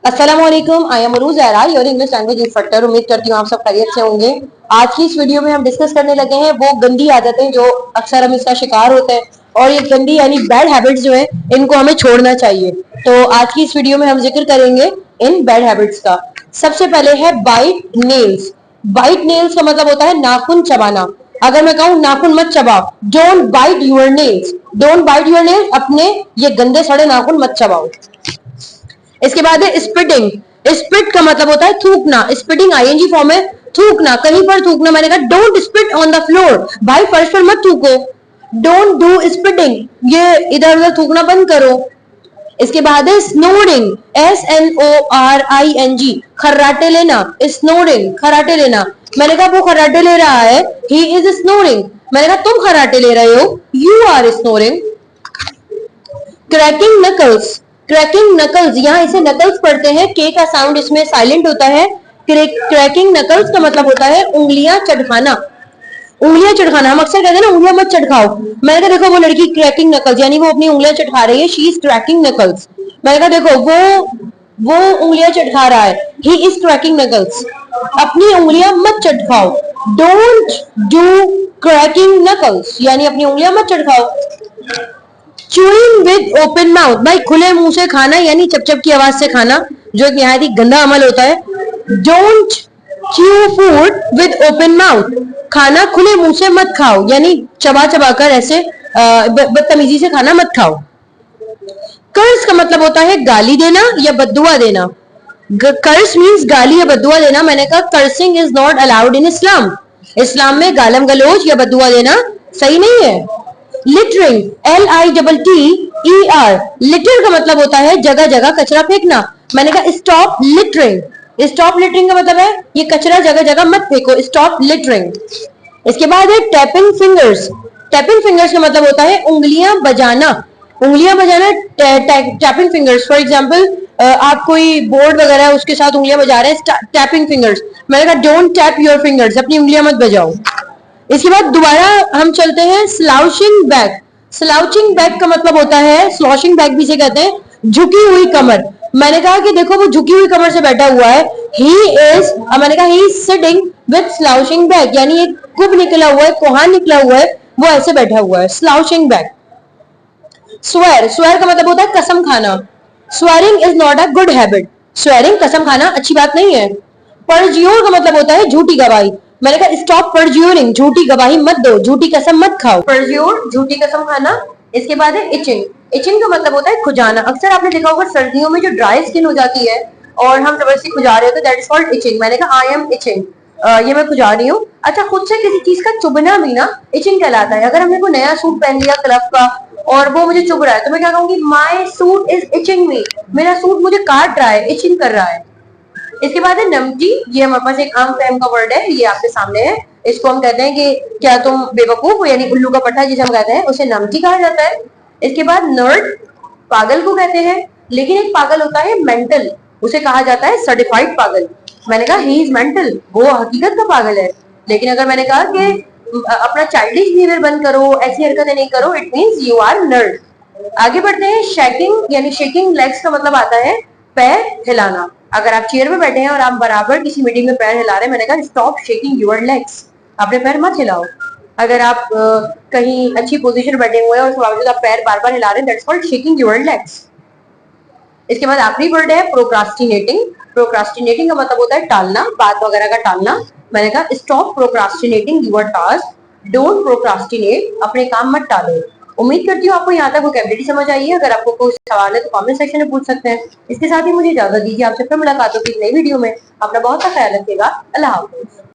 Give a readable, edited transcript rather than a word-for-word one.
अस्सलाम वालेकुम, I am Arooj Zahra, your English language instructor. उम्मीद करती हूँ आप सब खैरियत से होंगे। आज की इस वीडियो में हम डिस्कस करने लगे हैं वो गंदी आदतें जो अक्सर हम इसका शिकार होते हैं, और ये गंदी यानी बैड हैबिट्स जो है इनको हमें छोड़ना चाहिए। तो आज की इस वीडियो में हम जिक्र करेंगे इन बैड हैबिट्स का। सबसे पहले है बाइट नेल्स। बाइट नेल्स का मतलब होता है नाखून चबाना। अगर मैं कहूँ नाखून मत चबाओ, don't bite your nails, don't bite your nails, अपने ये गंदे सड़े नाखून मत चबाओ। इसके बाद है स्पिटिंग। स्पिट का मतलब होता है थूकना। स्पिटिंग आईएनजी फॉर्म है, थूकना, कहीं पर थूकना। मैंने कहा don't spit on the floor, भाई फर्श पर मत थूको। डोंट डू स्पिटिंग, ये इधर उधर थूकना बंद करो। इसके बाद है स्नोरिंग, SNORING, खर्राटे लेना। स्नोरिंग, खर्राटे लेना। मैंने कहा वो खर्राटे ले रहा है, ही इज स्नोरिंग। मैंने कहा तुम खर्राटे ले रहे हो, you are snoring. Cracking knuckles. Cracking knuckles, यहाँ इसे नकल्स पढ़ते हैं, के का साउंड इसमें साइलेंट होता है। क्रैकिंग नकल्स का मतलब होता है उंगलियां चटखाना। उंगलियां चटखाना, हम अक्सर कहते हैं ना उंगलियां मत चटखाओ। मैंने कहा देखो वो लड़की क्रैकिंग नकल्स यानी वो अपनी उंगलियां चटखा रही है, शी इज क्रैकिंग नकल्स। मैंने कहा देखो वो उंगलियां चटखा रहा है, ही इज क्रैकिंग नकल्स। अपनी उंगलियां मत चटखाओ, डोंट डू क्रैकिंग नकल्स, यानी अपनी उंगलियां मत चटखाओ। च्यूइंग विद ओपन माउथ, भाई खुले मुंह से खाना यानी चपचप की आवाज से खाना, जो एक निहायत ही गंदा अमल होता है। Don't chew food with open mouth, खाना खुले मुंह से मत खाओ, यानी चबा चबा कर ऐसे बदतमीजी से खाना मत खाओ। कर्स का मतलब होता है गाली देना या बद्दुआ देना। कर्स मीन्स गाली या बद्दुआ देना। मैंने कहा cursing is not allowed in Islam. Islam में गालम गलोच या बद्दुआ देना सही नहीं है। लिटरिंग, LITTER, लिटर का मतलब होता है जगह जगह कचरा फेंकना। मैंने कहा स्टॉप लिटरिंग। स्टॉप लिटरिंग का मतलब है ये कचरा जगह जगह मत फेंको, स्टॉप लिटरिंग। इसके बाद है टैपिंग फिंगर्स। टैपिंग फिंगर्स का मतलब होता है उंगलियां बजाना। उंगलियां बजाना, टैपिंग फिंगर्स। फॉर एग्जाम्पल आप कोई बोर्ड वगैरह है उसके साथ उंगलियां बजा रहे हैं, टैपिंग फिंगर्स। मैंने कहा डोंट टैप योर फिंगर्स, अपनी उंगलियां मत बजाओ। इसके बाद दोबारा हम चलते हैं स्लाउशिंग बैक। स्लाउचिंग बैक का मतलब होता है, स्लॉशिंग बैक भी से कहते हैं, झुकी हुई कमर। मैंने कहा कि देखो वो झुकी हुई कमर से बैठा हुआ है, मैंने कहा he is sitting with slouching back, यानी एक कुब निकला हुआ है, कोहान निकला हुआ है, वो ऐसे बैठा हुआ है, स्लाउशिंग बैक। स्वेर, स्वेर का मतलब होता है कसम खाना। Swearing is not a good habit, swearing कसम खाना अच्छी बात नहीं है। परज्यूर का मतलब होता है झूठी गवाही। मैंने कहा स्टॉप परज्यूरिंग, झूठी गवाही मत दो, झूठी कसम मत खाओ। परज्यूर, झूठी कसम खाना। इसके बाद है इचिंग। इचिंग का मतलब होता है खुजाना। अक्सर आपने देखा होगा सर्दियों में जो ड्राई स्किन हो जाती है और हम जबरदस्ती खुजा रहे होते हैं, दैट इज कॉल्ड इचिंग। मैंने कहा आई एम इचिंग, ये मैं खुजा रही हूँ। अच्छा, खुद से किसी चीज का चुभना भी ना इचिंग कहलाता है। अगर हमने कोई नया सूट पहन लिया क्लब का और वो मुझे चुभ रहा है तो मैं क्या कहूंगी, माई सूट इज इचिंग मी, मेरा सूट मुझे काट रहा है, इचिंग कर रहा है। इसके बाद है नमटी। ये हमारे पास एक आम फहम का वर्ड है, ये आपके सामने है। इसको हम कहते हैं कि क्या तुम बेवकूफ हो, यानी उल्लू का पट्टा जिसे हम कहते हैं, उसे नमटी कहा जाता है। इसके बाद नर्ड, पागल को कहते हैं, लेकिन एक पागल होता है मेंटल, उसे कहा जाता है सर्टिफाइड पागल। मैंने कहा ही इज मेंटल, वो हकीकत का पागल है। लेकिन अगर मैंने कहा कि अपना चाइल्डिश बिहेवियर बंद करो, ऐसी हरकतें नहीं करो, it means you are nerd. आगे बढ़ते हैं। शेकिंग यानी शेकिंग लेग्स का मतलब आता है पैर हिलाना। अगर आप चेयर में बैठे हैं और आप बराबर किसी मीटिंग में पैर हिला रहे हैं, मैंने कहा स्टॉप शेकिंग योर लेग्स, अपने पैर मत हिलाओ। अगर आप कहीं अच्छी पोजीशन में बैठे हुए हैं और उसके बावजूद आप पैर बार बार हिला रहे हैं, that's called shaking your legs. इसके बाद आखिरी वर्ड है प्रोक्रास्टिनेटिंग। प्रोक्रास्टिनेटिंग का मतलब होता है टालना, बात वगैरह का टालना। मैंने कहा stop procrastinating your task, don't procrastinate, अपने काम मत टालो। उम्मीद करती हूँ आपको यहाँ तक वोकैबुलरी समझ आई है। अगर आपको कोई सवाल है तो कमेंट सेक्शन में पूछ सकते हैं। इसके साथ ही मुझे इजाजत दीजिए, आपसे फिर मुलाकात होगी नई वीडियो में। अपना बहुत सा ख्याल रखिएगा। अल्लाह हाफिज।